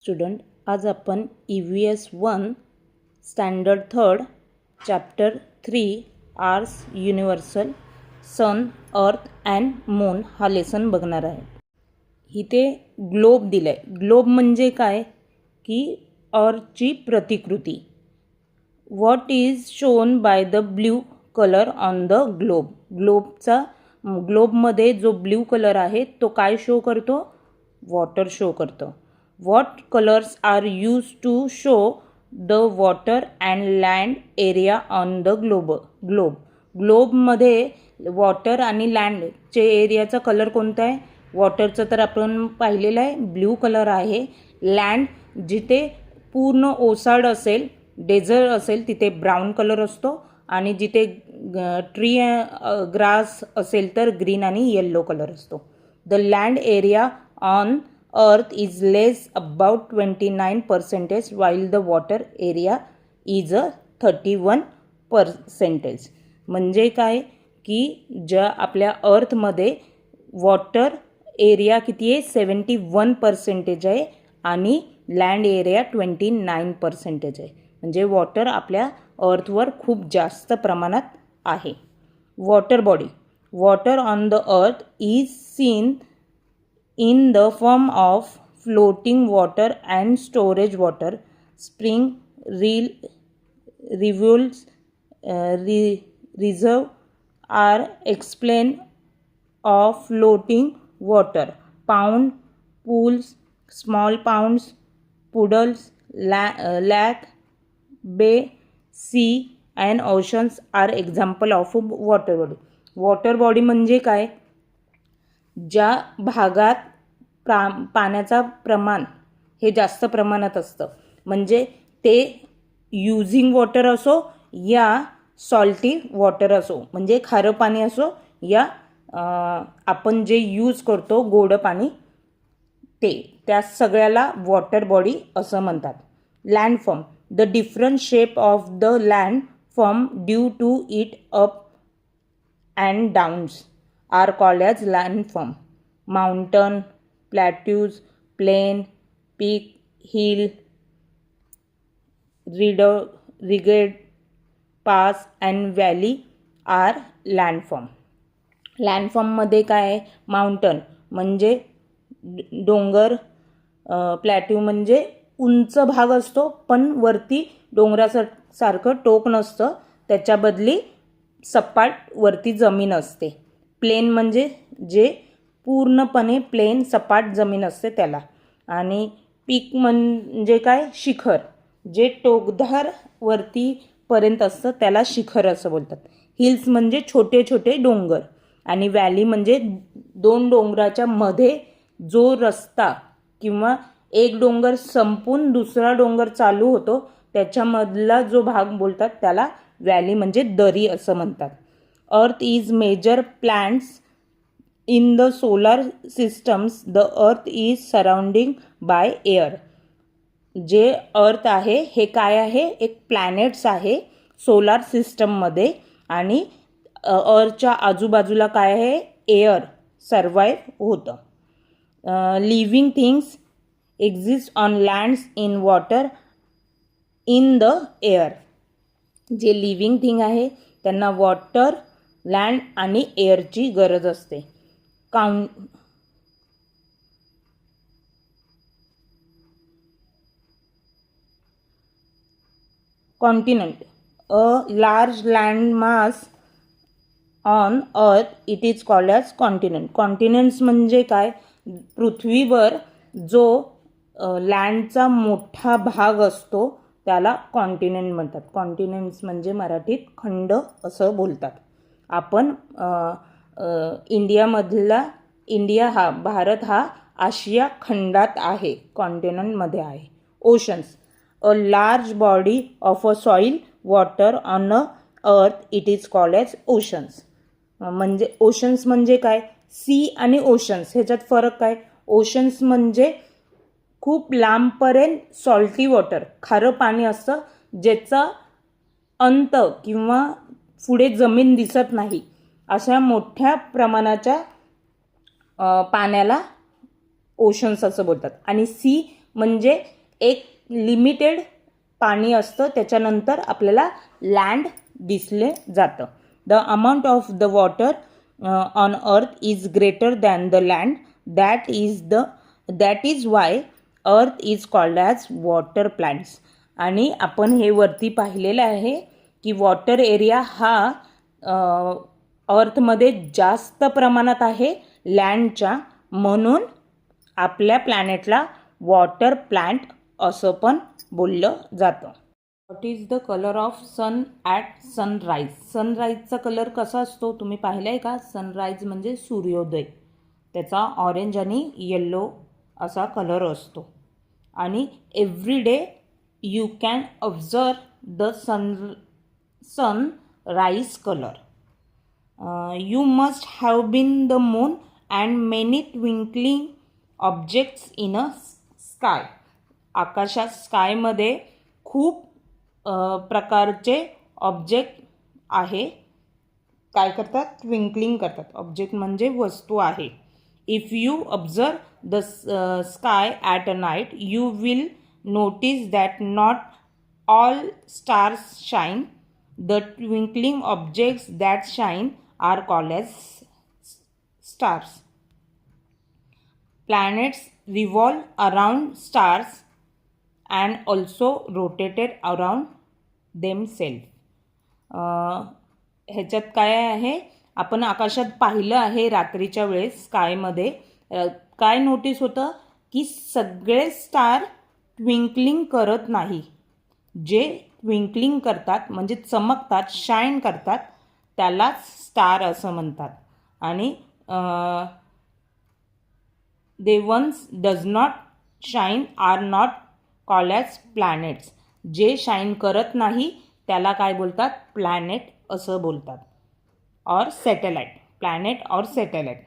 Student, आज आपण EVS 1 standard 3 chapter 3 ours universal sun earth and moon हा lesson बघणार आहे. इथे ग्लोब दिलाय. ग्लोब म्हणजे काय की अर्थची प्रतिकृती. What is shown by the blue colour on the globe. ग्लोबमध्ये जो ब्ल्यू कलर आहे तो काय शो करतो? वॉटर शो करतो. What colors are used to show the water and land area on the globe? ग्लोबमध्ये वॉटर आणि लँडचे एरियाचा कलर कोणता आहे? वॉटरचं तर आपण पाहिलेलं आहे, ब्ल्यू कलर आहे. लँड जिथे पूर्ण ओसाड असेल, डेझर्ट असेल तिथे ब्राऊन कलर असतो आणि जिथे ट्री ग्रास असेल तर ग्रीन आणि येल्लो कलर असतो. The land area on Earth is less about 29% while the water area is a 31%. म्हणजे काय की ज्या आपल्या अर्थमध्ये वॉटर एरिया किती आहे? 71% आहे आणि लँड एरिया 29% आहे. म्हणजे वॉटर आपल्या अर्थवर खूप जास्त प्रमाणात आहे. Water body. Water on the earth is seen in the form of floating water and storage water. Spring, rivulets, reserve are explained of floating water. Pond, pools, small ponds, puddles, lake, bay, sea and oceans are example of water body. Water body म्हणजे काय? ज्या भागात पाण्याचा प्रमाण हे जास्त प्रमाणात असतं, म्हणजे ते युझिंग वॉटर असो या सॉल्टी वॉटर असो, म्हणजे खारं पाणी असो या आपण जे यूज करतो गोड पाणी, त्या सगळ्याला वॉटर बॉडी असं म्हणतात. Landform. The different shape of the landform due to it up and downs are called as landform. Mountain, plateaus, plain, peak, hill, ridge, pass and valley are landform. landform मध्ये काय आहे? Mountain म्हणजे डोंगर, plateau म्हणजे उंच भाग असतो पण वरती डोंगरासारखं टोक नसतं, त्याच्या बदली सपाट वरती जमीन असते. प्लेन म्हणजे जे पूर्णपणे प्लेन सपाट जमीन असते त्याला. आणि पीक म्हणजे काय? शिखर. जे टोकधार वरतीपर्यंत असतं त्याला शिखर असं बोलतात. हिल्स म्हणजे छोटे छोटे डोंगर आणि व्हॅली म्हणजे दोन डोंगराच्या मध्ये जो रस्ता किंवा एक डोंगर संपून दुसरा डोंगर चालू होतो त्याच्यामधला जो भाग बोलतात त्याला व्हॅली म्हणजे दरी असं म्हणतात. Earth is major planets in the solar systems. The earth is surrounding by air. जे अर्थ आहे हे काय आहे? एक प्लॅनेट्स आहे सोलार सिस्टममध्ये आणि अर्थच्या आजूबाजूला काय आहे? एअर सर्वाईव्ह होतं. Living things exist on lands, in water, in the air. जे लिव्हिंग थिंग आहे त्यांना वॉटर, लँड आणि एअरची गरज असते. Continent. A large land mass on earth it is called as continent. Continents म्हणजे काय? पृथ्वीवर जो लँडचा मोठा भाग असतो त्याला कॉन्टिनेंट म्हणतात. कॉन्टिनेंट्स म्हणजे मराठीत खंड असं बोलतात. आपण इंडिया भारत हा आशिया खंडात आहे, कॉन्टिनेंटमध्ये आहे. Oceans. A large body of a soil water on a earth it is called as oceans. म्हणजे ओशन्स म्हणजे काय? सी आणि ओशन्स ह्याच्यात फरक काय? ओशन्स म्हणजे खूप लांबपर्यंत सॉल्टी वॉटर, खारं पाणी असतं ज्याचा अंत किंवा पुढे जमीन दिसत नाही, अशा मोठ्या प्रमाणाच्या पाण्याला ओशन्स असं बोलतात. आणि सी म्हणजे एक लिमिटेड पाणी असतं, त्याच्यानंतर आपल्याला लँड दिसले जातं. The amount of the water on earth is greater than the land. That is why earth is called as water plants. आणि आपण हे वरती पाहिलेलं आहे की वॉटर एरिया हा अर्थमध्ये जास्त प्रमाणात आहे लँडच्या, म्हणून आपल्या प्लॅनेटला वॉटर प्लॅन्ट असं पण बोललं जातं. What is the colour of sun at sunrise. सनराईजचा कलर कसा असतो तुम्ही पाहिलं आहे का? सनराईज म्हणजे सूर्योदय, त्याचा ऑरेंज आणि येल्लो असा कलर असतो. आणि every day you can observe the sun rise colour. You must have been the moon and many twinkling objects in a sky. आकाशात स्कायमध्ये खूप प्रकारचे ऑब्जेक्ट आहे. काय करतात? ट्विंकलिंग करतात. ऑब्जेक्ट म्हणजे वस्तू आहे. If you observe the sky at a night you will notice that not all stars shine. The twinkling objects that shine are called as stars. Planets revolve around stars and also rotated around themselves. ह्याच्यात काय आहे, आपण आकाशात पाहिलं आहे रात्रीच्या वेळेस स्कायमध्ये काय नोटीस होतं की सगळे स्टार ट्विंकलिंग करत नाही. जे ट्विंकलिंग करतात म्हणजे चमकतात, शाईन करतात, त्यालाच स्टार असं म्हणतात. आणि they ones does not shine are not called as planets. जे शाईन करत नाही त्याला काय बोलतात? प्लॅनेट असं बोलतात. और सॅटेलाइट. प्लॅनेट और सॅटेलाइट.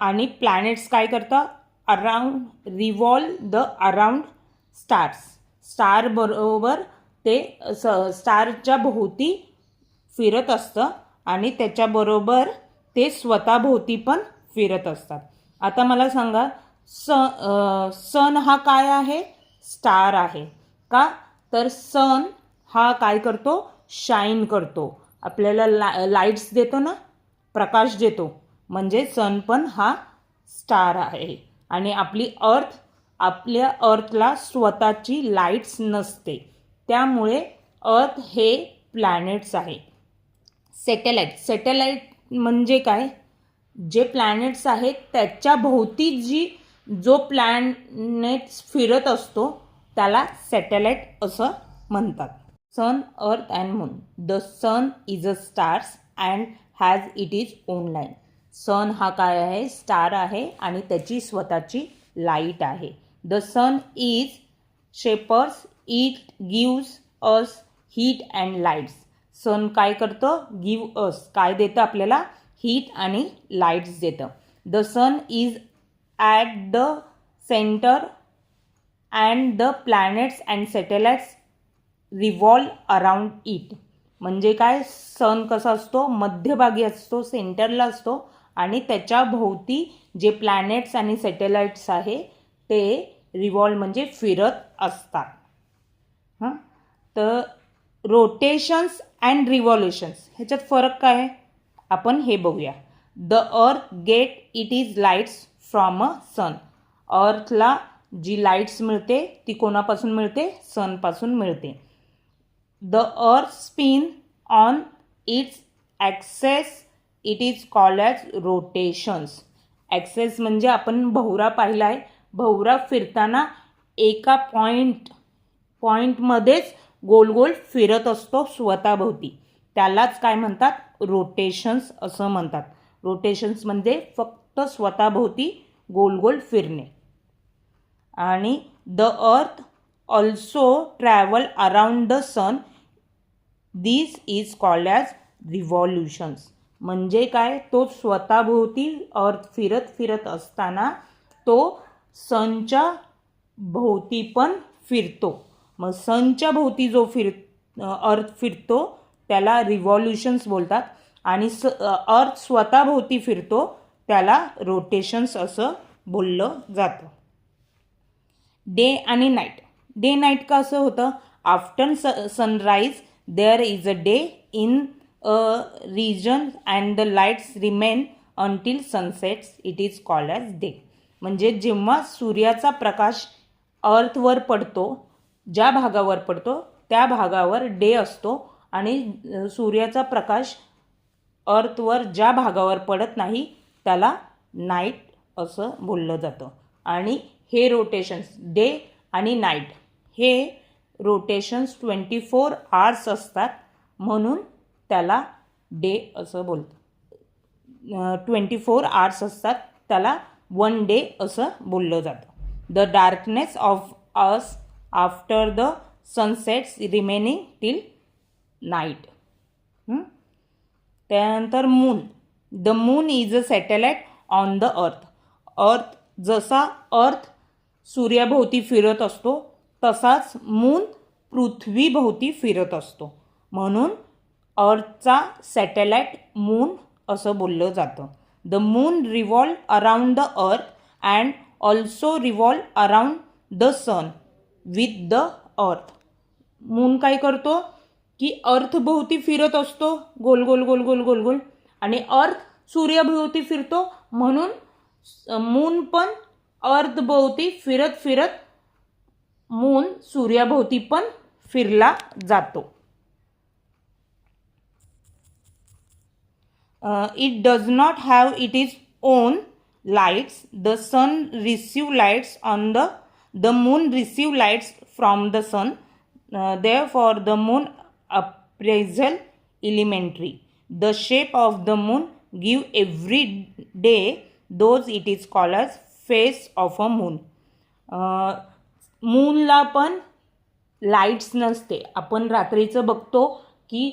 आणि प्लॅनेट्स काय करतात? Around revolve the around stars. Star बरोबर ते स्टारच्या भोवती फिरत असतं आणि त्याच्याबरोबर ते स्वतःभोवती पण फिरत असतात. आता मला सांगा, सन हा काय आहे? स्टार आहे का? तर सन हा काय करतो? शाईन करतो. आपल्याला लाईट्स देतो ना, प्रकाश देतो, म्हणजे सन पण हा स्टार आहे. आणि आपल्या अर्थला स्वतःची लाईट्स नसते, त्यामुळे अर्थ हे प्लॅनेट्स आहे. सॅटेलाइट म्हणजे काय? जे प्लॅनेट्स आहेत त्याच्या भोवती जो प्लॅनेट्स फिरत असतो त्याला सॅटेलाइट असं म्हणतात. Sun, earth and moon. The sun is a stars and has it is own light. Sun हा काय आहे? स्टार आहे आणि त्याची स्वतःची लाईट आहे. The sun is shapers. It gives us heat and lights. Sun काय करतं? Give us. काय देतं आपल्याला? हीट आणि लाईट्स देतं. The sun is at the centre and the planets and satellites revolve around it. म्हणजे काय? सन कसा असतो? मध्यभागी असतो, सेंटरला असतो आणि त्याच्या भोवती जे प्लॅनेट्स आणि सॅटेलाइट्स आहे ते रिव्हॉल्व म्हणजे फिरत असतात. तर रोटेशन्स अँड रिव्हॉल्युशन्स ह्याच्यात फरक काय आहे आपण हे बघूया. The earth get it is lights from a sun. अर्थला जी लाईट्स मिळते ती कोणापासून मिळते? सनपासून मिळते. The earth spin on its axis. It is called as rotations. Axis म्हणजे आपण भोवरा पाहिला आहे. भोवरा फिरताना एका पॉईंटमध्येच गोल गोल फिरत असतो स्वतःभोवती, त्यालाच काय म्हणतात? रोटेशन्स असं म्हणतात. रोटेशन्स म्हणजे फक्त स्वतःभोवती गोल गोल फिरणे. आणि the earth also travel around the sun. This is called as revolutions. म्हणजे काय? तो स्वतःभोवती अर्थ फिरत असताना तो सनच्या भोवती पण फिरतो. मग सनच्या भोवती जो अर्थ फिरतो त्याला रिव्हॉल्युशन्स बोलतात आणि अर्थ स्वतःभोवती फिरतो त्याला रोटेशन्स असं बोललं जातं. डे आणि नाईट. डे नाईट का असं होतं? After sunrise there is a day in a region and the lights remain until sunsets it is called as day. म्हणजे जेव्हा सूर्याचा प्रकाश अर्थवर पडतो, ज्या भागावर पडतो त्या भागावर डे असतो आणि सूर्याचा प्रकाश अर्थवर ज्या भागावर पडत नाही त्याला नाईट असं बोललं जातं. आणि हे रोटेशन्स डे आणि नाईट हे रोटेशन्स 24 आवर्स असतात म्हणून त्याला डे असं बोलतात. 24 आवर्स असतात त्याला वन डे असं बोललं जातं. The darkness of us after the sunsets remaining till night. त्यानंतर moon. The moon is a satellite on the earth. Earth जसा अर्थ सूर्याभोवती फिरत असतो तसाच मून पृथ्वीभोवती फिरत असतो म्हणून अर्थचा सॅटेलाइट मून असं बोललं जातं. The moon revolve around the earth and also revolve around the sun with the earth. Moon काय करतो की अर्थभोवती फिरत असतो गोल गोल गोल गोल गोल गोल आणि अर्थ सूर्याभोवती फिरतो म्हणून मून पण अर्थभोवती फिरत फिरत मून सूर्याभोवती पण फिरला जातो. It does not have it is own lights. The sun receive lights on the moon receive lights from the sun. Therefore the moon appraisal elementary. The shape of the moon give every day those it is called as face of a moon. मूनला पण lights नसते. आपण रात्रीचं बघतो की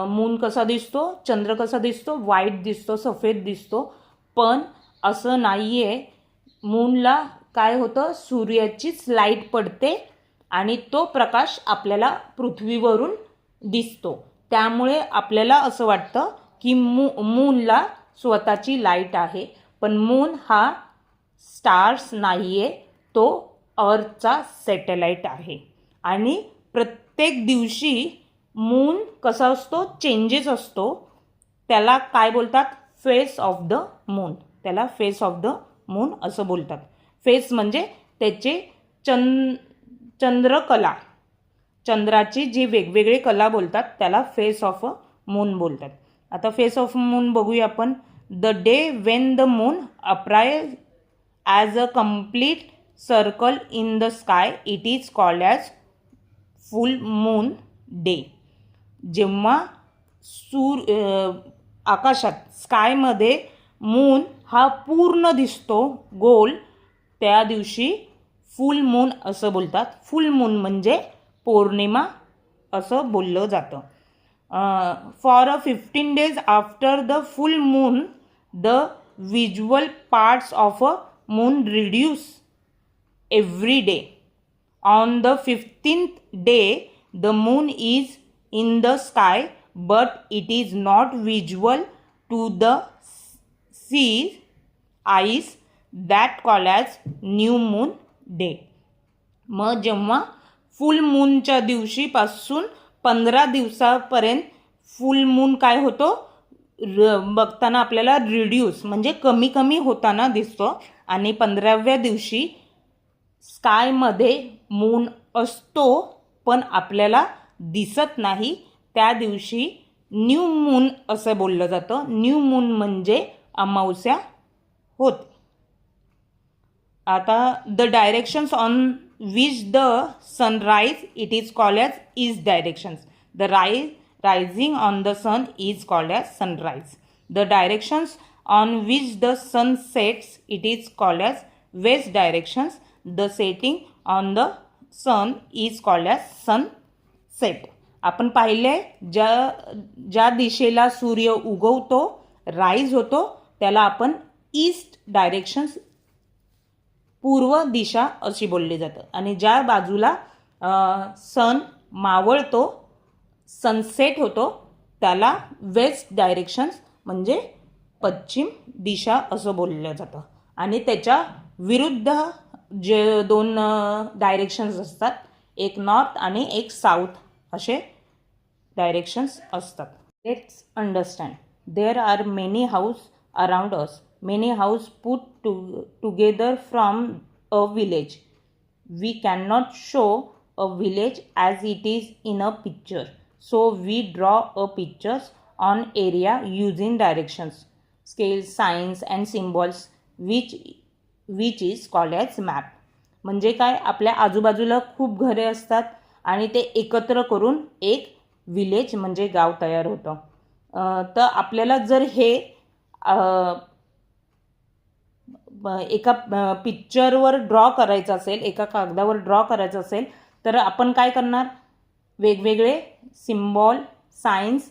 moon कसा दिसतो, चंद्र कसा दिसतो, व्हाईट दिसतो, सफेद दिसतो. पण असं नाही आहे. मूनला काय होतं, सूर्याचीच लाईट पडते आणि तो प्रकाश आपल्याला पृथ्वीवरून दिसतो. त्यामुळे आपल्याला असं वाटतं की मूनला स्वतःची लाईट आहे. पण मून हा स्टार्स नाही आहे, तो अर्थचा सॅटेलाइट आहे. आणि प्रत्येक दिवशी मून कसा असतो, चेंजेस असतो. त्याला काय बोलतात, फेस ऑफ द मून. त्याला फेस ऑफ द मून असं बोलतात. फेस म्हणजे त्याचे चंद्रकला, चंद्राची जी वेगवेगळे कला बोलतात त्याला फेस ऑफ अ मून बोलतात. आता फेस ऑफ मून बघूया आपण. The day Wien the moon apprise as a complete circle in the sky it is called as full moon day. जेव्हा आकाशात स्कायमध्ये मून हा पूर्ण दिसतो गोल, त्या दिवशी फुल मून असं बोलतात. फुल मून म्हणजे पौर्णिमा असं बोललं जातं. For a 15 days after the full moon the visual parts of a moon reduce every day. On the 15th day the moon is in the sky but it is not visual to the sees eyes that called as new moon day. मग जेव्हा फुल मूनच्या दिवशीपासून 15 दिवसापर्यंत फुल moon काय होतो, बघताना आपल्याला reduce म्हणजे कमी कमी होताना दिसतो. आणि 15व्या दिवशी स्कायमध्ये मून असतो पण आपल्याला दिसत नाही. त्या दिवशी न्यू मून असं बोललं जातं. न्यू मून म्हणजे अमावस्या होते. आता the directions on which the sunrise it is called as east directions. The rising on the sun is called as sunrise. The directions on which the sun sets it is called as west directions. The setting on the sun is called as sunset. आपण पाहिले ज्या दिशेला सूर्य उगवतो, rise होतो, त्याला आपण east directions, पूर्व दिशा अशी बोलली जातं. आणि ज्या बाजूला सन मावळतो, सनसेट होतो, त्याला वेस्ट डायरेक्शन्स म्हणजे पश्चिम दिशा असं बोललं जातं. आणि त्याच्या विरुद्ध जे दोन डायरेक्शन्स असतात, एक नॉर्थ आणि एक साऊथ असे डायरेक्शन्स असतात. Let's understand. There are many house around us. Many house put together from a village. We cannot show a village as it is in a picture. So we draw a pictures on area using directions, scales, signs and symbols which is called as map. म्हणजे काय, आपल्या आजूबाजूला खूप घरे असतात आणि ते एकत्र करून एक विलेज म्हणजे गाव तयार होतं. तर आपल्याला जर हे एका पिक्चरवर ड्रॉ करायचं असेल, एका कागदावर ड्रॉ करायचं असेल, तर आपण काय करणार, वेगवेगळे सिम्बॉल, सायन्स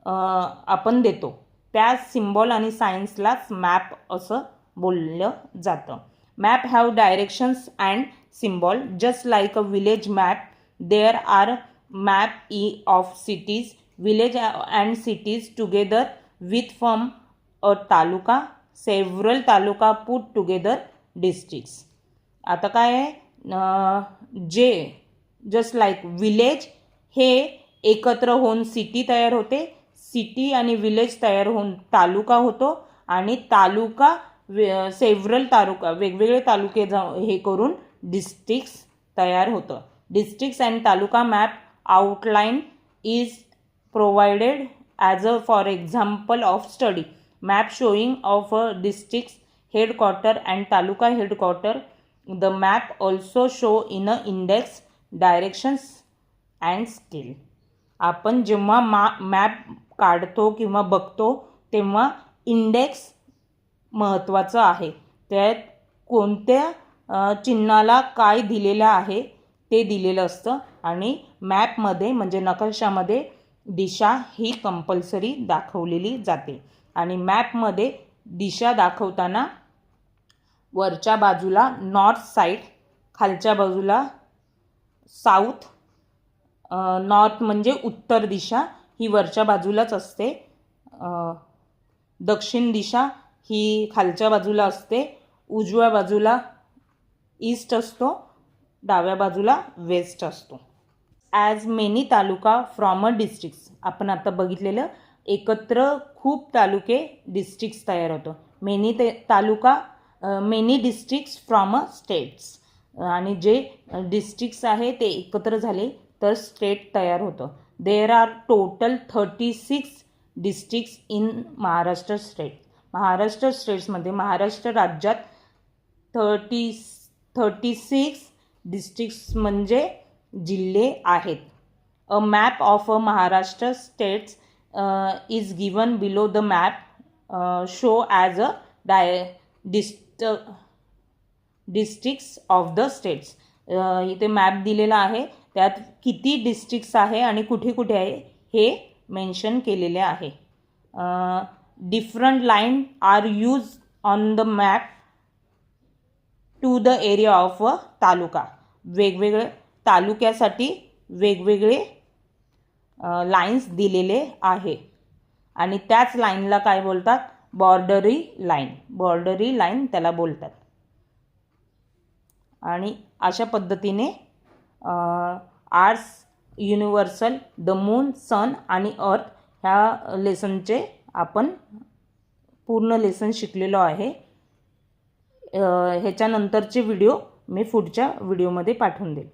आपण देतो. त्या सिम्बॉल आणि सायन्सलाच मॅप असं बोललं जातं. Map have directions and symbol just like a village map. There are map of cities, village and cities together with from a taluka. Several taluka put together districts. आता काय आहे, जे जस्ट लाईक विलेज हे एकत्र होऊन सिटी तयार होते, सिटी आणि विलेज तयार होऊन तालुका होतो, आणि तालुका सेव्हरल तालुका वेगवेगळे तालुके हे करून डिस्ट्रिक्ट्स तयार होतं. Districts and taluka map outline is provided as a for example of study. Map showing of a district's headquarter and taluka headquarter. The map also show in a index, directions and scale. आपण जेव्हा map काढतो किंवा बघतो तेव्हा index महत्त्वाचं आहे. त्यात कोणत्या चिन्हाला काय दिलेलं आहे ते दिलेलं असतं, आणि मॅपमध्ये म्हणजे नकाशामध्ये दिशा ही कंपल्सरी दाखवलेली जाते. आणि मॅपमध्ये दिशा दाखवताना वरच्या बाजूला नॉर्थ साईड, खालच्या बाजूला साऊथ. नॉर्थ म्हणजे उत्तर दिशा, ही वरच्या बाजूलाच असते. दक्षिण दिशा ही खालच्या बाजूला असते. उजव्या बाजूला ईस्ट असतो, डाव्या बाजूला वेस्ट असतो. As many taluka from a districts. आपण आता बघितलेलं, एकत्र खूप तालुके डिस्ट्रिक्ट्स तयार होतं. Many many districts from a states. आणि जे डिस्ट्रिक्ट्स आहे ते एकत्र झाले तर स्टेट तयार होतं. There are total 36 districts in Maharashtra state. Maharashtra स्टेट्समध्ये, महाराष्ट्र राज्यात 36 डिस्ट्रिक्ट्स म्हणजे जिल्हे आहेत. A map of a Maharashtra states is given below. The map show as a districts of the states. इथे मॅप दिलेला आहे, त्यात किती डिस्ट्रिक्ट्स आहे आणि कुठे कुठे आहे हे मेन्शन केलेले आहे. Different line are use on the map to the area of a taluka. वेगवेगळे तालुक्यासाठी वेगवेगळे लाईन्स दिलेले आहे, आणि त्याच लाईनला काय बोलतात, बॉर्डरी लाईन. बॉर्डरी लाईन त्याला बोलतात. आणि अशा पद्धतीने आर्ट्स युनिव्हर्सल, द मून, सन आणि अर्थ ह्या लेसनचे आपण पूर्ण लेसन शिकलेलो आहे. ह्याच्यानंतरचे व्हिडिओ मी पुढच्या व्हिडिओमध्ये पाठवून देईल.